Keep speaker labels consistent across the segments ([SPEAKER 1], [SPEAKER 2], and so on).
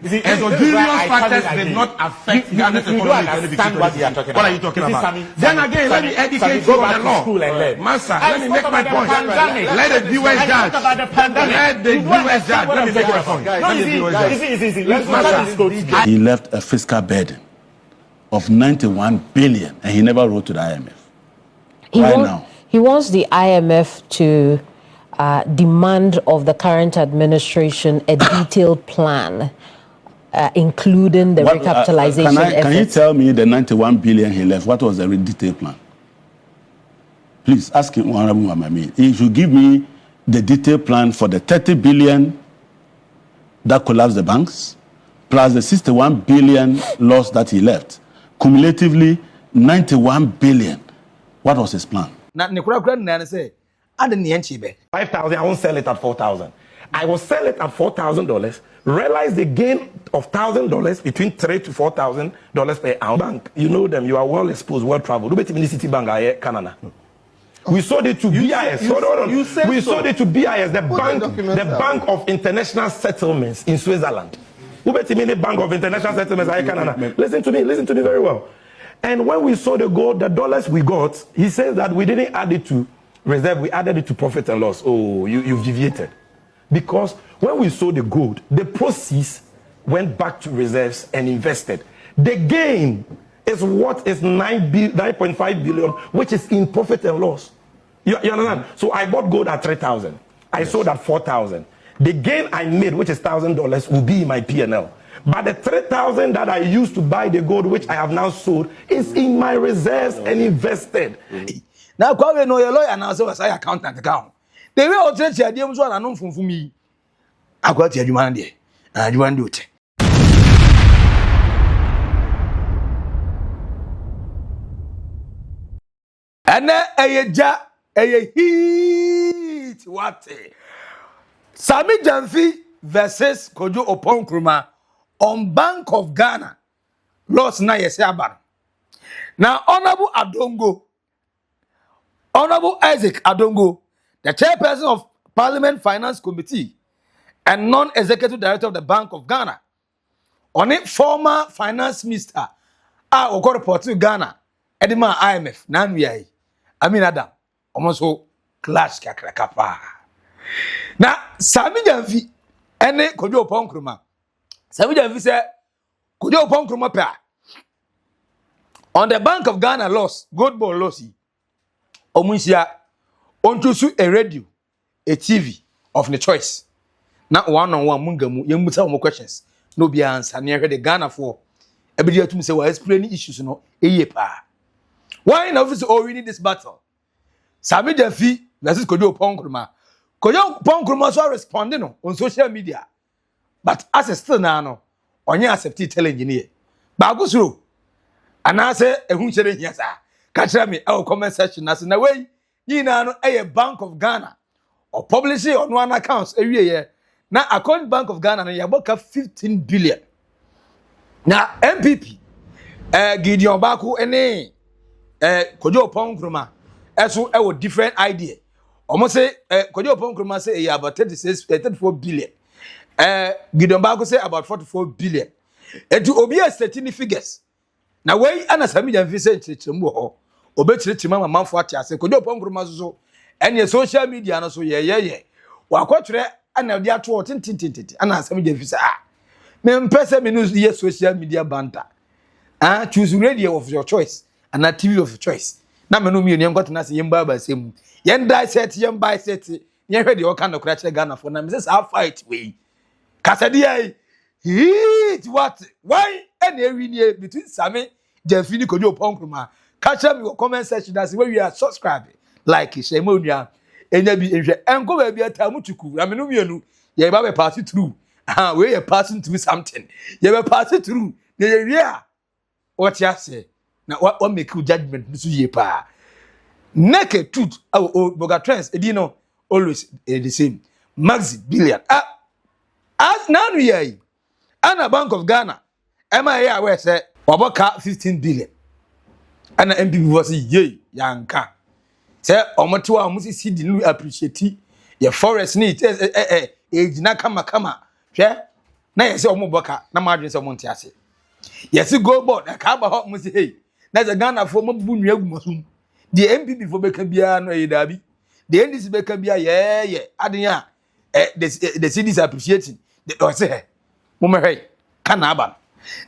[SPEAKER 1] Exogenous factors did not affect Ghana's economy. What are you talking about? Then again, let me educate you on the law. Master, let me make my point. Let the viewers judge. Let the viewers judge. Let me make my point.
[SPEAKER 2] He left a fiscal burden of 91 billion and he never wrote to the IMF.
[SPEAKER 3] He wants the IMF to demand of the current administration a detailed plan, including the recapitalization efforts.
[SPEAKER 2] Can you tell me the 91 billion he left? What was the detailed plan? Please ask him, Honorable Mamami. He should give me the detailed plan for the 30 billion that collapsed the banks, plus the 61 billion loss that he left. Cumulatively, 91 billion. What was his plan?
[SPEAKER 4] 5,000, I won't sell it at 4,000. I will sell it at $4,000, realize the gain of $1,000 between $3,000 to $4,000 per ounce. Bank, you know them, you are well exposed, well traveled. Look at the City Bank, Canada. We sold it to BIS. We sold it to BIS, the Bank of International Settlements in Switzerland. Who bet the Bank of International Settlements, Canada? Listen to me very well. And when we sold the gold, the dollars we got, he says that we didn't add it to reserve, we added it to profit and loss. Oh, you've deviated. Because when we sold the gold, the proceeds went back to reserves and invested. The gain is what is 9.5 billion, which is in profit and loss. You understand? So I bought gold at 3,000. I sold at 4,000. The gain I made, which is $1,000, will be in my P&L. But the 3,000 that I used to buy the gold, which I have now sold, is in my reserves and invested.
[SPEAKER 5] Now, Kwawe no your lawyer and also as I accountant account. They will all change the idea and non from me. I got your demand there, and you want to do it. And a heat what? Sammy Gyamfi versus Kojo Oppong Nkrumah on Bank of Ghana. Lost na yesiaban. Now, Honorable Isaac Adongo, the chairperson of Parliament Finance Committee and non-executive director of the Bank of Ghana, on it former finance minister, Oko report to Ghana, Edema IMF, Nanwiyai, Adam, almost so clash kakrakapa. Now, Sammy Gyamfi, and Kojo Oppong Nkrumah. Sammy Gyamfi said, Kojo Oppong Nkrumah on the Bank of Ghana loss, GoldBod loss. Omunsia onto a radio, a TV of the choice. Not one-on-one mungamu, you must have more questions. No be answer near the Ghana for. Every day to me say, well, explaining issues, no, a yepa. Why in office all we need this battle? Sammy Gyamfi versus Kojo Oppong Nkrumah. Kojo Oppong Nkrumah so responding on social media. But as a still now, on your accepted tell engineer. Bagusro. And I say, a hunchere yes, sir. Catch me our comment section as in a way, you know, a Bank of Ghana or publish it on one account every year. Now, according Bank of Ghana, you have 15 billion. Now, MPP, Gideon Baku, and Kojo Oppong Nkrumah, as well a different idea. Almost say, Kojo Oppong Nkrumah say about 34 billion. Gideon Baku say about 44 billion. And to obey certain figures. Now, way and Sammy Gyamfi say Chichimu, obey Chichimama Manfuati, I say, Kojo Oppong Nkrumah so, and your social media, and so, yeah. Wakotre, and now they are 14 tinted, and Sammy Gyamfi say, me person minus the social media banter. Choose radio of your choice, and a TV of your choice. Now, me no me and got to say, Yamba same. Yen die set, Yen by set, Yen ready all kind of crash Ghana for them. This our fight way. Casadia. Heat what? Why any area between Sammy Gyamfi and Kojo Oppong Nkrumah? Catch up your comment section. That's where we are subscribing, like Shemonia, and go baby a Tamuchuku. I mean, you have a pass through. We are passing through something. You have a pass through. Yeah, what you say? Now, what make you judgment? This is pa. Naked truth. Our Boga trends. You know, always the same. Maxi billion. As now we are. And a Bank of Ghana, MIA where say about 15 billion. And the MPP was ye yanka. Say Omotua must see the appreciate your forest need age na kama. Yeah? na yesi omo boka na madwen se omo ntiase yesi GoldBod na ka ba ho mo se hey na ze Ghana fo mo bu nua gumosum de MPP fo beka bia no e dabi de NDC beka bia ye adenya the cities appreciating the say mo mehwe kana aba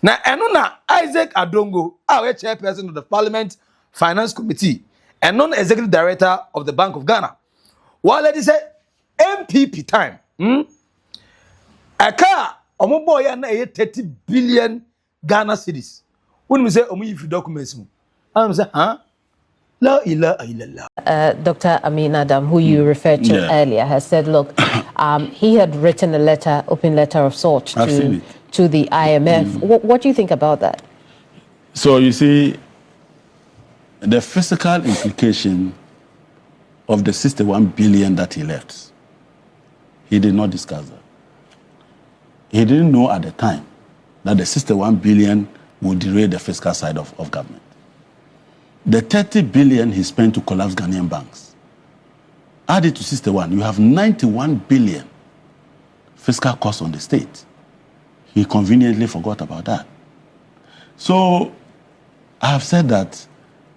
[SPEAKER 5] na eno na Isaac Adongo our chairperson of the Parliament Finance Committee and non-executive director of the Bank of Ghana. Well, let us say MPP time. Aka omo boy na 30 billion Ghana cedis. When we say omo if documents mu. I'm say, huh? La ilaha illallah.
[SPEAKER 3] Dr. Amin Adam, who you referred to earlier, has said, look, he had written a letter, open letter of sorts to the IMF. What do you think about that?
[SPEAKER 2] So you see, the physical implication of the 61 billion that he left, he did not discuss that. He didn't know at the time that the 61 billion would derail the fiscal side of government. The 30 billion he spent to collapse Ghanaian banks, added to 61, you have 91 billion fiscal costs on the state. He conveniently forgot about that. So I have said that,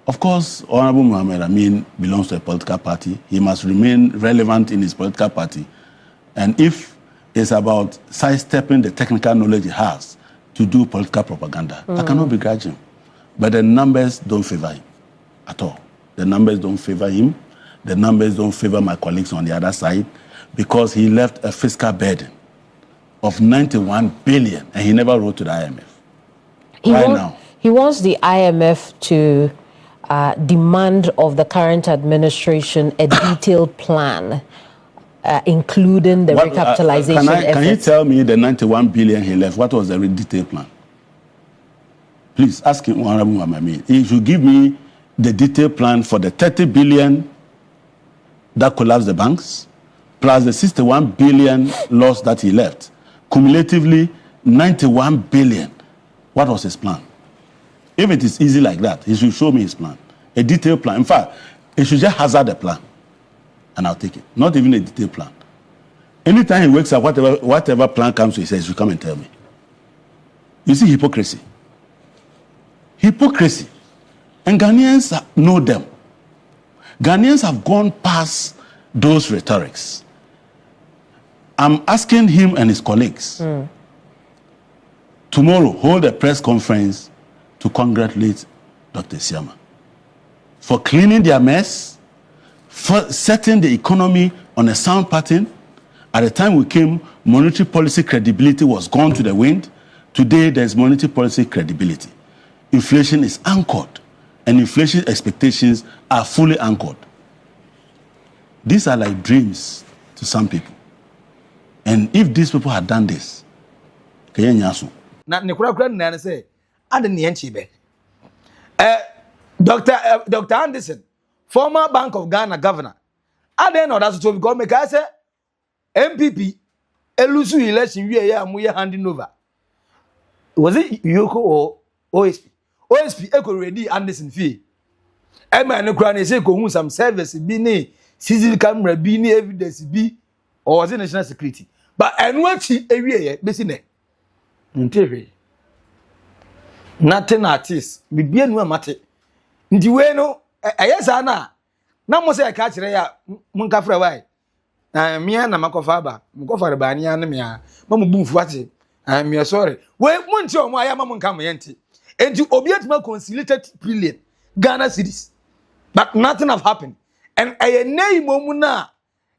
[SPEAKER 2] of course, Honorable Muhammad Amin belongs to a political party. He must remain relevant in his political party. And if it's about sidestepping the technical knowledge he has to do political propaganda, I cannot begrudge him. But the numbers don't favor him at all. The numbers don't favor him. The numbers don't favor my colleagues on the other side because he left a fiscal burden of 91 billion and he never wrote to the IMF.
[SPEAKER 3] He wants the IMF to demand of the current administration a detailed plan, including the recapitalization efforts.
[SPEAKER 2] Can you tell me the 91 billion he left? What was the detailed plan? Please ask him, Honorable Muhammad. He should give me the detailed plan for the 30 billion that collapsed the banks, plus the 61 billion loss that he left. Cumulatively, 91 billion. What was his plan? If it is easy like that, he should show me his plan. A detailed plan. In fact, he should just hazard a plan. And I'll take it. Not even a detailed plan. Anytime he wakes up, whatever plan comes to his head, he should come and tell me. You see hypocrisy. Hypocrisy. And Ghanaians know them. Ghanaians have gone past those rhetorics. I'm asking him and his colleagues tomorrow hold a press conference to congratulate Dr. Siama for cleaning their mess, for setting the economy on a sound pattern. At the time we came, monetary policy credibility was gone to the wind. Today, there's monetary policy credibility. Inflation is anchored, and inflation expectations are fully anchored. These are like dreams to some people. And if these people had done this,
[SPEAKER 5] Dr. Anderson, former Bank of Ghana governor, I don't know that's what we make. I say MPP, elusu election we are handing over. Was it Yoko or OSP? OSP echo ready Anderson fee. Emma no crown say go some service be ni CCTV camera be ni evidence be or was it national security. But enwachi ewie be ne. Ntewe. Nothing artist. Me bia nu amate. Ndi we no ayesa na mo say ka kire ya munka fra wai. Mia na makofa ba. Mkofa ba ania na mia. Mamu bumfu ate. Me sorry. We munti o mo aya mamu nka mo yente. Enti obi atima conciliated billion Ghana cedis. But nothing have happened. And I name momuna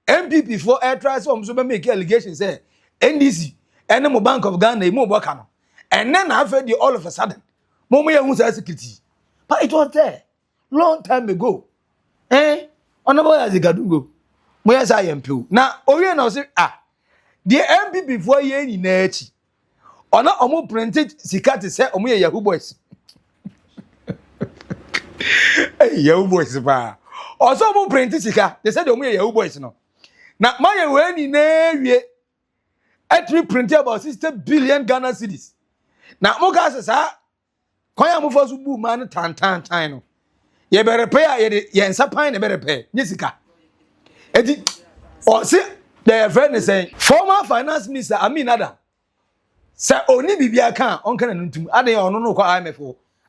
[SPEAKER 5] MPP for air transfer so make allegations say NDC and Bank of Ghana mo work no. And then I heard all of a sudden momo ya hunsa security. But it was there long time ago. Honorable Isaac Adongo. Mo ya say MPO. Na owie na say the MPP for ye ni na echi. Ona omo printed sikati say omo ye Yahoo boys. Yahoo boys ba. Also omo printed sika. They said omo ye Yahoo boys no. Na my we ni na wie. Actually printed about 60 billion Ghana cedis. Na mo ka say sa kwanya mo fasu bu man tan no. Ye be repair ye nsa pan ne be repair. Ni sika. Edi o say the friend is saying former finance minister Amin Adam Sa oni bibia kan on kan ntum ade ono no kwa IMF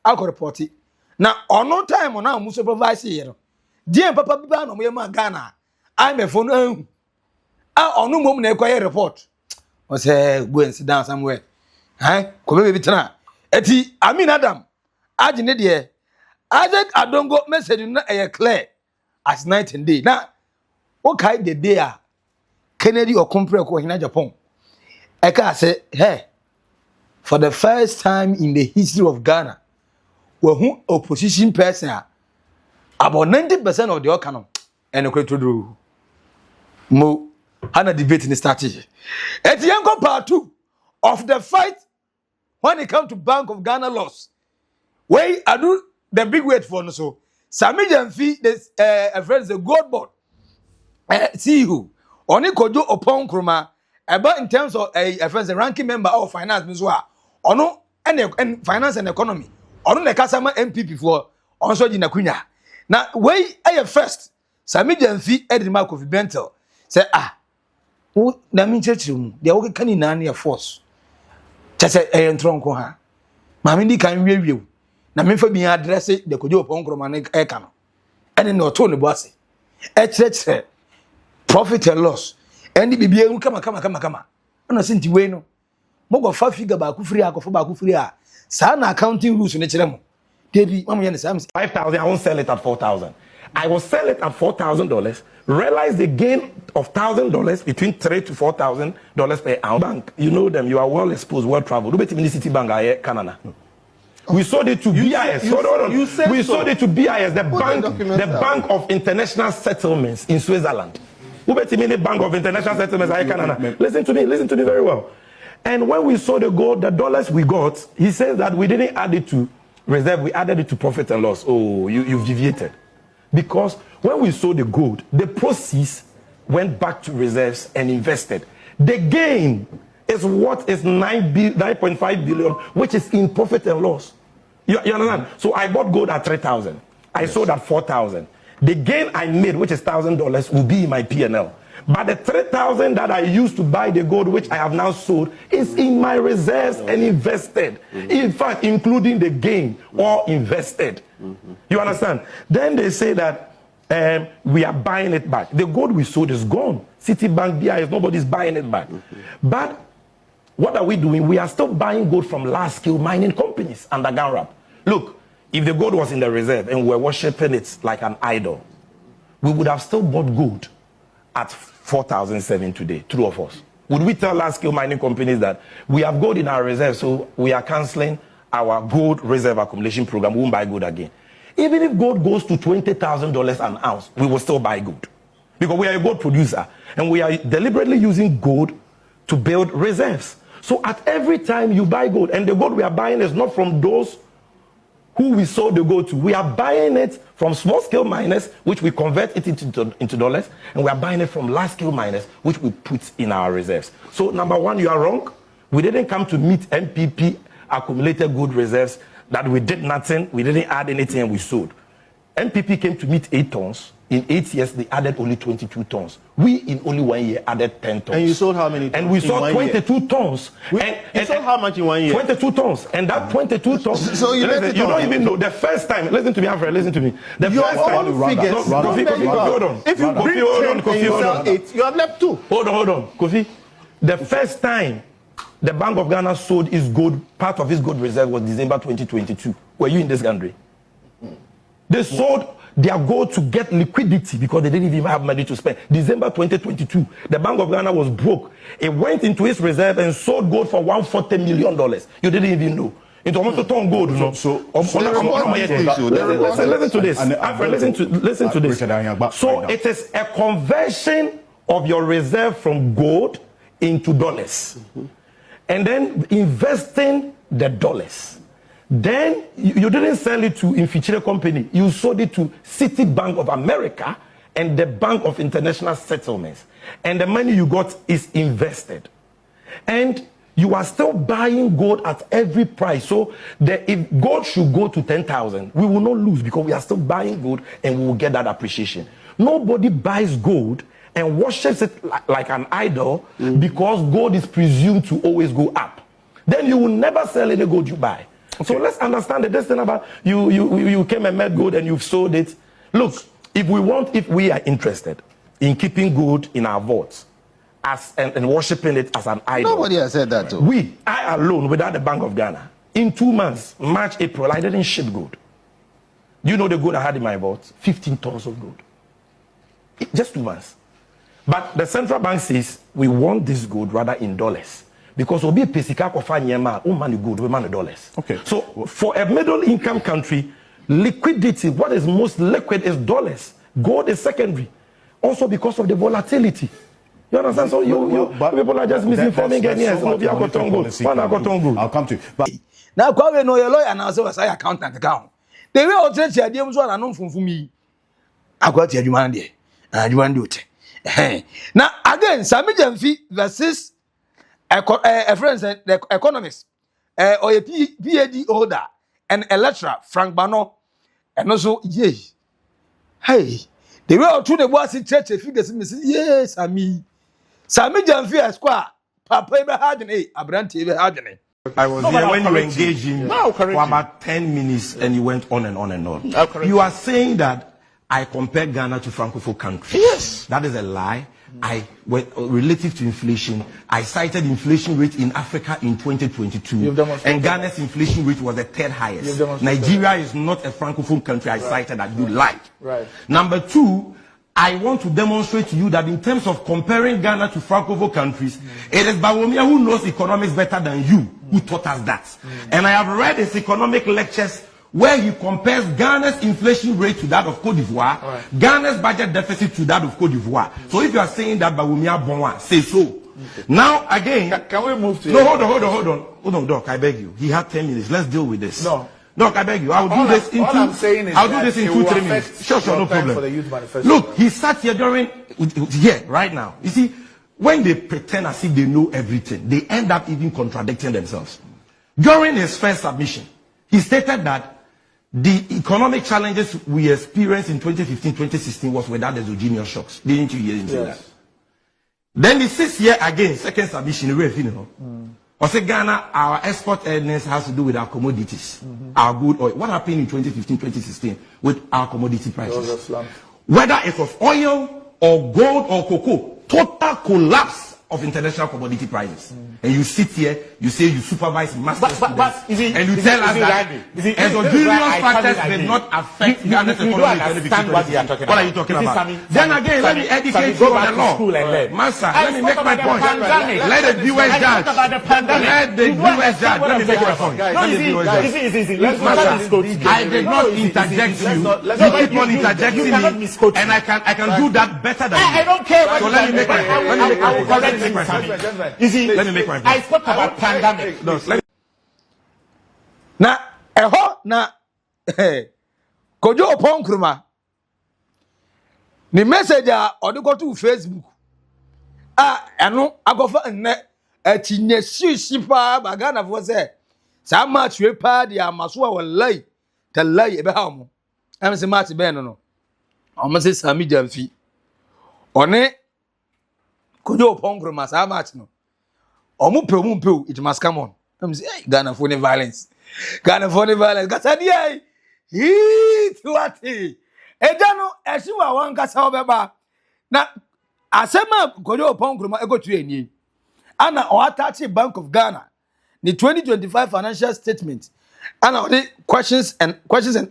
[SPEAKER 5] akọ report na ono time na mu supervise ye no die papa bibia no mo yema Ghana IMF no ahu ono mom na ekoye report o say go and sit down somewhere ko be tena eti Amin Adam age ne de Isaac Adongo message na clear as night and day na o kai the day a Kennedy or compre ko hina Japan eka say hey, for the first time in the history of Ghana, who opposition person about 90% of the economy and a to do mo hana debate in the strategy. At the young part 2 of the fight when it comes to Bank of Ghana loss. Where I do the big weight for no so Sammy Gyamfi this friends the GoldBod CEO only Kojo Oppong Nkrumah about in terms of a friends a ranking member of finance means ono and finance and economy ono the customer MPP for onso gina kunya na wey first Sammy Gyamfi edima Kofi Bentel say na min chechiru mu de wo kan na na force chese entronko ha ma mi di kan wiewie na me fa bi address de Kojo Oppong Nkrumah na ka no ene no to ne boase chire profit and loss and bibia hu kama ana sinti we no mogo fa figure ba ku free akofo ba ku free a sa na accounting rules ne kire mo debi mamu ye ne sam
[SPEAKER 4] 5,000 I won't sell it at 4,000. I will sell it at $4,000, realize the gain of $1,000 between $3,000 to $4,000 per ounce. Bank, you know them, you are well exposed, well traveled. Do in the City Bank Canada. We sold it to BIS. We sold it to BIS, the Bank of International Settlements in Switzerland. Who bet the Bank of International Settlements Canada? Listen to me very well. And when we sold the gold, the dollars we got, he says that we didn't add it to reserve, we added it to profit and loss. Oh, you've deviated. Because when we sold the gold, the proceeds went back to reserves and invested. The gain is what is 9.5 billion, which is in profit and loss. You understand? So I bought gold at 3,000. I sold at 4,000. The gain I made, which is $1,000, will be in my P&L. But the 3,000 that I used to buy the gold, which I have now sold, is in my reserves and invested. In fact, including the gain or invested. You understand? Then they say that we are buying it back. The gold we sold is gone. Citibank, BIS, nobody's buying it back. But what are we doing? We are still buying gold from large-scale mining companies under GANRAP. Look, if the gold was in the reserve and we were worshipping it like an idol, we would have still bought gold at 4,007 today, two of us. Would we tell large-scale mining companies that we have gold in our reserve, so we are canceling our gold reserve accumulation program, we won't buy gold again? Even if gold goes to $20,000 an ounce, we will still buy gold. Because we are a gold producer, and we are deliberately using gold to build reserves. So at every time you buy gold, and the gold we are buying is not from those who we sold the gold to. We are buying it from small-scale miners, which we convert it into dollars, and we are buying it from large-scale miners, which we put in our reserves. So number one, you are wrong. We didn't come to meet MPP accumulated gold reserves that we did nothing, we didn't add anything, and we sold. MPP came to meet 8 tons. In 8 years, they added only 22 tons. We, in only 1 year, added 10 tons.
[SPEAKER 2] And you sold how many tons?
[SPEAKER 4] And we sold 22 tons.
[SPEAKER 2] You sold how much in 1 year?
[SPEAKER 4] 22 tons. And that 22 tons... So you don't even know. The first time... Listen to me, Alfred, listen to me. The first time...
[SPEAKER 2] Figures,
[SPEAKER 4] hold on.
[SPEAKER 2] If you bring 10 and you sell 8, you have left 2.
[SPEAKER 4] Hold on. Kofi, the first time the Bank of Ghana sold its gold, part of its gold reserve was December 2022. Were you in this country? They sold their gold to get liquidity because they didn't even have money to spend. December 2022, the Bank of Ghana was broke. It went into its reserve and sold gold for $140 million. You didn't even know. It's almost a ton of gold. Listen to this. Listen to this. So it is a conversion of your reserve from gold into dollars. And then investing the dollars. Then you didn't sell it to Infichire Company. You sold it to Citibank of America and the Bank of International Settlements. And the money you got is invested. And you are still buying gold at every price. So if gold should go to 10,000, we will not lose because we are still buying gold and we will get that appreciation. Nobody buys gold and worships it like an idol because gold is presumed to always go up. then you will never sell any gold you buy. Okay. So let's understand that this thing about you came and met gold and you've sold it. Look, if we are interested in keeping gold in our vaults and worshiping it as an idol.
[SPEAKER 6] Nobody has said that too.
[SPEAKER 4] I alone, without the Bank of Ghana, in 2 months, March, April, I didn't ship gold. Do you know the gold I had in my vault? 15 tons of gold. Just 2 months. But the central bank says we want this gold rather in dollars. Because we'll be pesika kofa nyema, money gold, we money dollars.
[SPEAKER 1] Okay.
[SPEAKER 4] So for a middle income country, liquidity, what is most liquid is dollars. Gold is secondary. Also because of the volatility. You understand? So people are just misinforming Ghanaians.
[SPEAKER 6] I'll come to you. But
[SPEAKER 5] now, Kwawe no your lawyer and I say accountant account. They will all change the idea so I know from me. I got your demand there. And you want to do it. Now, again, Sammy Gyamfi versus a friend, the economist, or a PhD holder, and a lecturer, Frank Bano, and also, yay. Hey, they were all to the boss in church, figures, yes, Sammy Gyamfi Esquire, Papa Hardene, Abranti Hardene.
[SPEAKER 4] I was there when you engaged in for about 10 minutes and you went on and on and on. You are saying that I compare Ghana to Francophone countries.
[SPEAKER 1] Yes.
[SPEAKER 4] That is a lie. Relative to inflation, I cited inflation rate in Africa in 2022. And Ghana's inflation rate was the third highest. Nigeria is not a Francophone country. I cited that. You lied.
[SPEAKER 1] Right.
[SPEAKER 4] Number two, I want to demonstrate to you that in terms of comparing Ghana to Francophone countries, it is Bawumia who knows economics better than you who taught us that. And I have read his economic lectures where he compares Ghana's inflation rate to that of Cote d'Ivoire, Ghana's budget deficit to that of Cote d'Ivoire. So if you are saying that Bawumia Bonwa, say so. Okay. Now again,
[SPEAKER 1] can we move to?
[SPEAKER 4] No, hold on, Doc. I beg you. He had 10 minutes. Let's deal with this.
[SPEAKER 1] No.
[SPEAKER 4] Doc, I beg you. I'll do this in 2 minutes. Sure, no problem.
[SPEAKER 1] For the youth manifesto.
[SPEAKER 4] Look, he sat here right now. You see, when they pretend as if they know everything, they end up even contradicting themselves. During his first submission, he stated that the economic challenges we experienced in 2015-2016 was without the exogenous shocks. Didn't you hear him say that? Then the 6th year again, second submission, I say Ghana, our export earnings has to do with our commodities, our good oil. What happened in 2015-2016 with our commodity prices? Whether it was oil or gold or cocoa, total collapse of international commodity prices. And you sit here, you say you supervise master students, and you tell us that exogenous factors did not affect Ghana's economy. What are you talking about? Then again, let me educate you on the law. Master, let me make my point. Let the viewers judge. Let the viewers judge. Let me make my point. Master, I did not interject you. You keep on interjecting me, and I can do that better than you.
[SPEAKER 1] I don't care.
[SPEAKER 4] So let me make my point.
[SPEAKER 1] You see,
[SPEAKER 4] let me make my point.
[SPEAKER 1] I spoke about pandemic.
[SPEAKER 5] Na Kojo Oppong Nkrumah. The message or go to Facebook. Eno agofa nne atinye shishipa bagana fo se sa match we pa dia maso a wallahi tallahi ebe ha mo am se match be no o se Sammy Gyamfi one Kojo Oppong Nkrumah sa match no omu pe it must come on. I'm say hey, Ghana for violence. Gasadia hit what ejano eshiwa wan kasa obeba na asema Kojo Oppong Nkrumah ego tu eni ana o attach Bank of Ghana the 2025 financial statement ana the questions and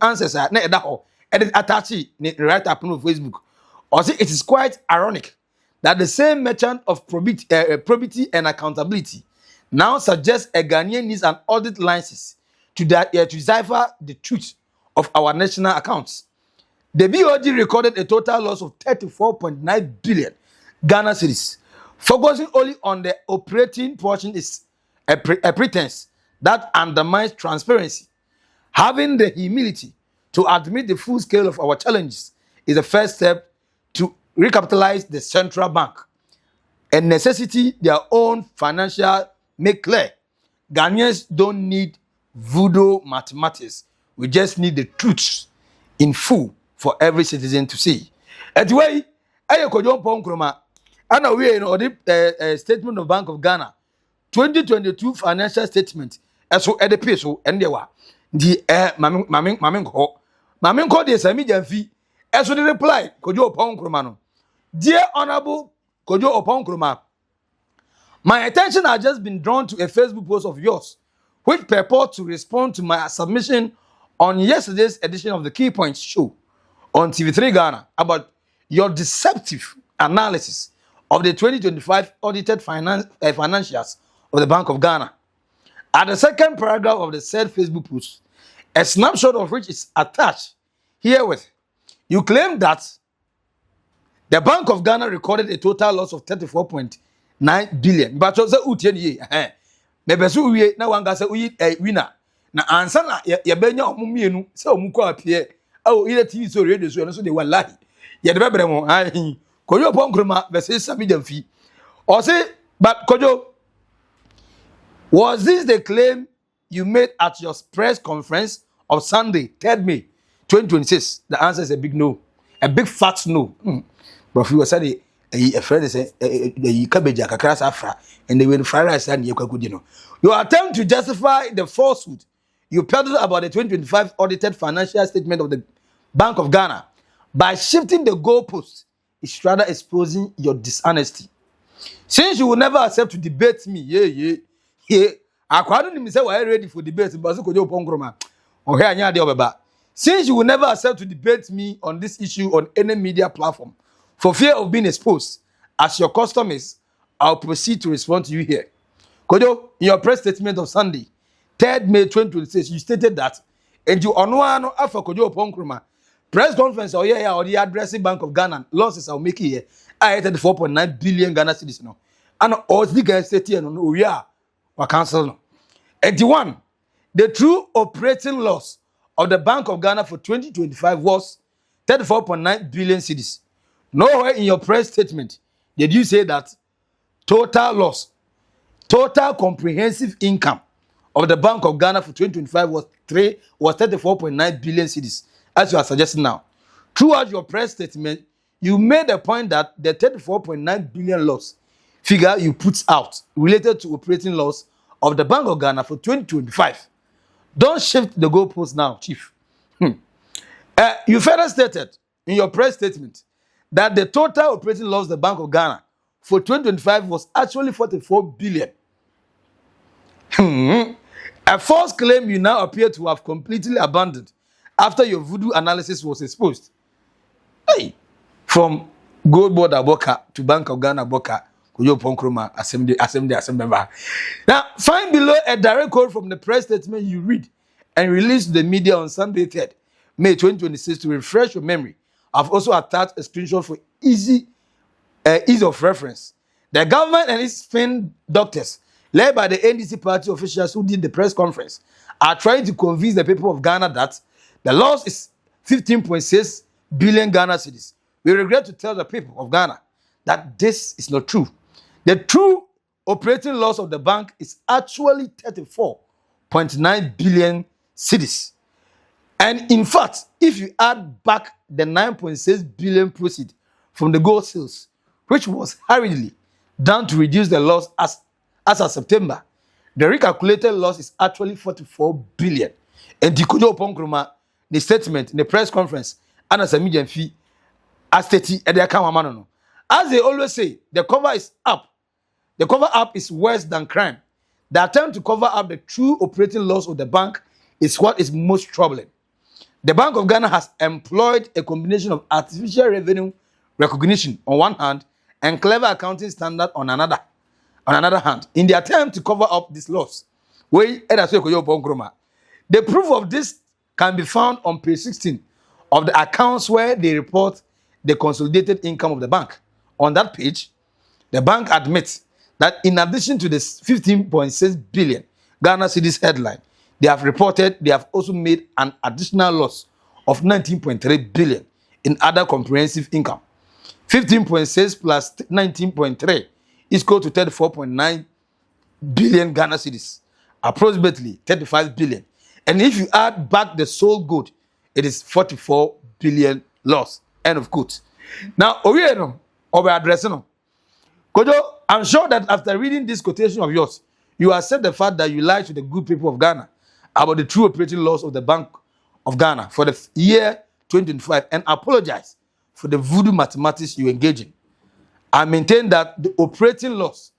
[SPEAKER 5] answers na eda ho edit attach ni right up on Facebook or say it is quite ironic that the same merchant of probity and accountability now suggests a Ghanaian needs an audit license to decipher the truth of our national accounts. The BOG recorded a total loss of 34.9 billion Ghana cedis. Focusing only on the operating portion is a pretense that undermines transparency. Having the humility to admit the full scale of our challenges is the first step to recapitalize the central bank. A necessity their own financial make clear. Ghanaians don't need voodoo mathematics. We just need the truth in full for every citizen to see. Anyway, Kojo Oppong Nkrumah, and we the statement of Bank of Ghana 2022 financial statement. So at the page so and there were the Mamin called the Sammy Gyamfi. As so the reply, Kojo Oppong Nkrumah no. Dear Honorable Kojo Oppong Nkrumah, my attention has just been drawn to a Facebook post of yours, which purports to respond to my submission on yesterday's edition of the Key Points show on TV3 Ghana about your deceptive analysis of the 2025 audited financials of the Bank of Ghana. At the second paragraph of the said Facebook post, a snapshot of which is attached herewith, you claim that the Bank of Ghana recorded a total loss of 34.9 billion. But also, maybe so we now one guy say we winner. Na answer na ya benya omumienu say omukọ apie. Oh, ile TV so radio so they wallahi. Ya de bebre mo. Kojo Oppong Nkrumah versus Sammy Gyamfi. Or say, but Kojo, was this the claim you made at your press conference of Sunday, 3rd May 2026? The answer is a big no. A big fat no. But if you said a friend say the cabbage kakras afra and they will fry rice and you know. You attempt to justify the falsehood you peddled about the 2025 audited financial statement of the Bank of Ghana by shifting the goalposts. It's rather exposing your dishonesty. Since you will never accept to debate me, I couldn't say we're ready for debate, but Kojo Oppong Nkrumah. Oh, here anya de obeba. Since you will never accept to debate me on this issue on any media platform, for fear of being exposed, as your custom is, I'll proceed to respond to you here. Kojo, in your press statement of Sunday, 3rd May 2026, you stated that, and you ono after Kojo Oppong Nkrumah press conference or the addressing Bank of Ghana losses I'll make here. I had 4.9 billion Ghana cedis no. And all the guys say here no we are cancel no. 81. The true operating loss of the Bank of Ghana for 2025 was 34.9 billion cedis. Nowhere in your press statement did you say that total loss, total comprehensive income of the Bank of Ghana for 2025 was 34.9 billion cedis, as you are suggesting now. Throughout your press statement, you made a point that the 34.9 billion loss figure you put out related to operating loss of the Bank of Ghana for 2025. Don't shift the goalpost now, Chief. You further stated in your press statement that the total operating loss of the Bank of Ghana for 2025 was actually 44 billion. A false claim you now appear to have completely abandoned after your voodoo analysis was exposed. Hey, from GoldBod Aboka to Bank of Ghana Aboka, Kojo Oppong Nkrumah, Assembly. Now, find below a direct quote from the press statement you read and released to the media on Sunday, 3rd May 2026 to refresh your memory. I've also attached a screenshot for ease of reference. The government and its spin doctors, led by the NDC party officials who did the press conference, are trying to convince the people of Ghana that the loss is 15.6 billion Ghana cedis. We regret to tell the people of Ghana that this is not true. The true operating loss of the bank is actually 34.9 billion cedis. And in fact, if you add back the 9.6 billion proceeds from the gold sales, which was hurriedly done to reduce the loss as of September, the recalculated loss is actually 44 billion. And the Kojo Oppong Nkrumah, the statement in the press conference, and Sammy Gyamfi, as they always say, the cover is up. The cover up is worse than crime. The attempt to cover up the true operating loss of the bank is what is most troubling. The Bank of Ghana has employed a combination of artificial revenue recognition on one hand and clever accounting standard on another hand in the attempt to cover up this loss. The proof of this can be found on page 16 of the accounts where they report the consolidated income of the bank. On that page, the bank admits that in addition to this 15.6 billion Ghana cedis headline, they have also made an additional loss of 19.3 billion in other comprehensive income. 15.6 plus 19.3 is equal to 34.9 billion Ghana cedis, approximately 35 billion. And if you add back the sold good, it is 44 billion loss. End of quote. Now, Kojo, I'm sure that after reading this quotation of yours, you accept the fact that you lied to the good people of Ghana about the true operating loss of the Bank of Ghana for the year 2025 and apologize for the voodoo mathematics you engage in. I maintain that the operating loss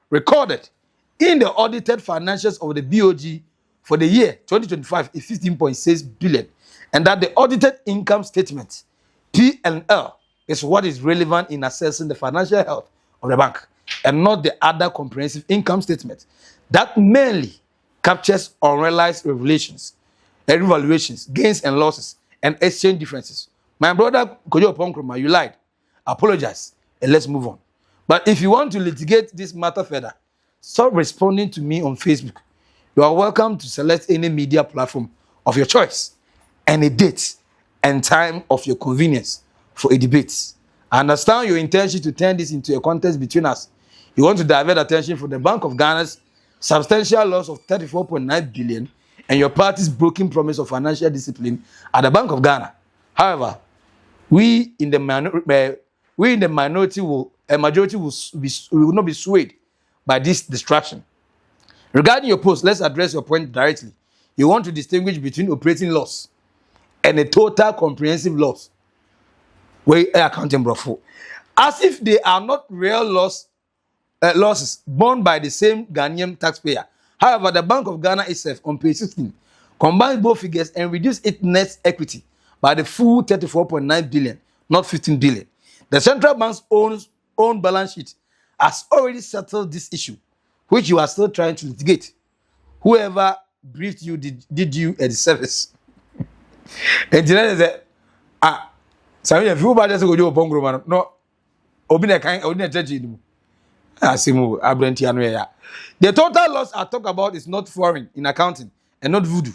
[SPEAKER 5] recorded in the audited financials of the BOG for the year 2025 is 15.6 billion, and that the audited income statement P&L is what is relevant in assessing the financial health of the bank, and not the other comprehensive income statement that mainly captures unrealized revaluations, gains and losses, and exchange differences. My brother Kojo Oppong Nkrumah, you lied. Apologize and let's move on. But if you want to litigate this matter further, stop responding to me on Facebook. You are welcome to select any media platform of your choice and a date and time of your convenience for a debate. I understand your intention to turn this into a contest between us. You want to divert attention from the Bank of Ghana's substantial loss of 34.9 billion and your party's broken promise of financial discipline at the Bank of Ghana. However, we in the majority will not be swayed by this distraction. Regarding your post, let's address your point directly. You want to distinguish between operating loss and a total comprehensive loss. We are accounting for, as if they are not real losses borne by the same Ghanaian taxpayer. However, the Bank of Ghana itself on page 16 combines both figures and reduced its net equity by the full 34.9 billion, not 15 billion. The central bank's own balance sheet has already settled this issue, which you are still trying to litigate. Whoever briefed you did you a disservice. And then said, Sammy, if you buy this Kojo Oppong Nkrumah, no, Obina kind, Obina Teji. The total loss I talk about is not foreign in accounting and not voodoo.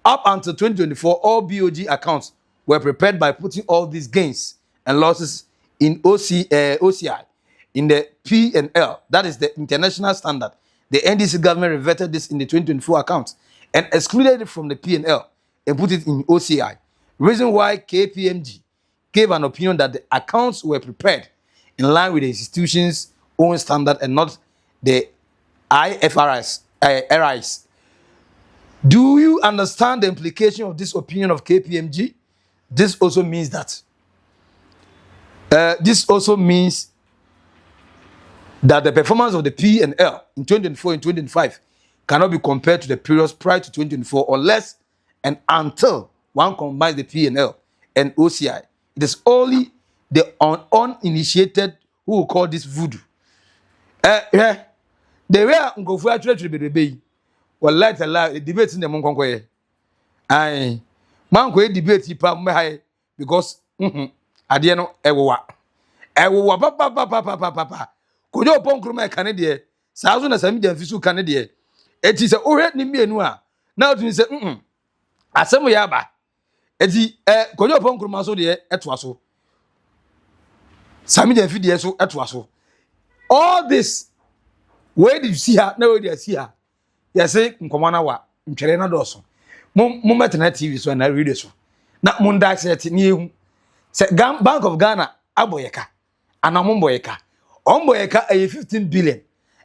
[SPEAKER 5] Up until 2024, all BOG accounts were prepared by putting all these gains and losses in OCI, in the P&L. That is the international standard. The NDC government reverted this in the 2024 accounts and excluded it from the P&L and put it in OCI. Reason why KPMG gave an opinion that the accounts were prepared in line with the institution's own standard and not the IFRS RIs. Do you understand the implication of this opinion of KPMG? This also means that the performance of the P&L in 2024 and 2025 cannot be compared to the periods prior to 2024 unless and until one combines the P&L and OCI. It is only the uninitiated who will call this voodoo. The way I'm going to be well, let allow debate in the Monkonque. I manque debate because I didn't know papa. Kojo Oppong Nkrumah Canada, Sazuna Sammy Gyamfi Canada. It is a already Nimenua. Now to say, Asamo Yaba. Eti Kojo Oppong Nkrumah so de etwaso. Sammy Gyamfi de so etwaso. All this, where did you see her? No, where see her? You say nkomana wa ntwere na doso. Mo metena TV so na radio so. Na mo nda set ni ehu. Se Bank of Ghana aboyeka. Anamo boyeka. Omboyeka 15 billion.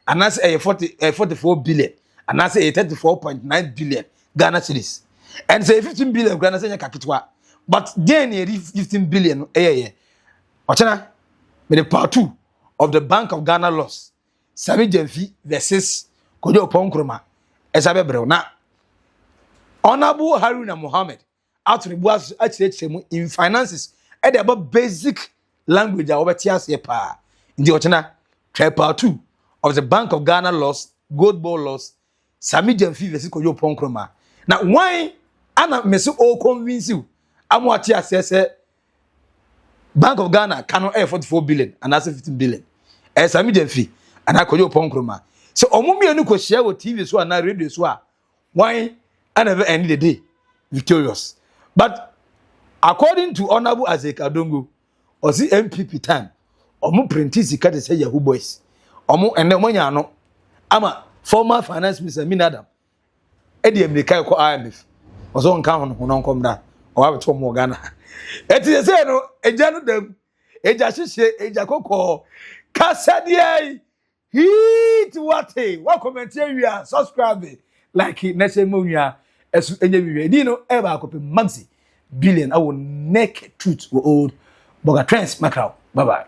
[SPEAKER 5] Anase 44 billion. Anase 34.9 billion Ghana cedis. And say 15 billion Ghana say kakitwa. But then 15 billion Ochana with the part 2 of the Bank of Ghana loss. Sammy Gyamfi versus Kojo Oppong Nkrumah. Esabe na Honorable Haruna Mohammed atunibuas achirechemu in finances e dey about basic language awobeti ase pa ndi ochena part 2 of the Bank of Ghana loss, GoldBod loss, Sammy Gyamfi versus Kojo Oppong Nkrumah. Now why ana mesi all convince you amu ati ase Bank of Ghana cannot 44 billion and that's 15 billion. Sammy Gyamfi and Kojo Oppong Nkrumah. So omumi enu ko share with TV so and radio so why I never end the day victorious. But according to Honorable Isaac Adongo or the MPP time, omu prenti sika te say Yahoo boys. Omu ende omonya no ama former finance minister Minadam e de America ko IMF. Oso nka hono nkom da o wa beto mo Ghana. Eti say no eja no dem eja hihye eja kokko kasa die Hit what comment here, subscribe, like it, next time as you know, ever copy Maxi billion. I will naked truth will old Boga Trends Macau. Bye bye.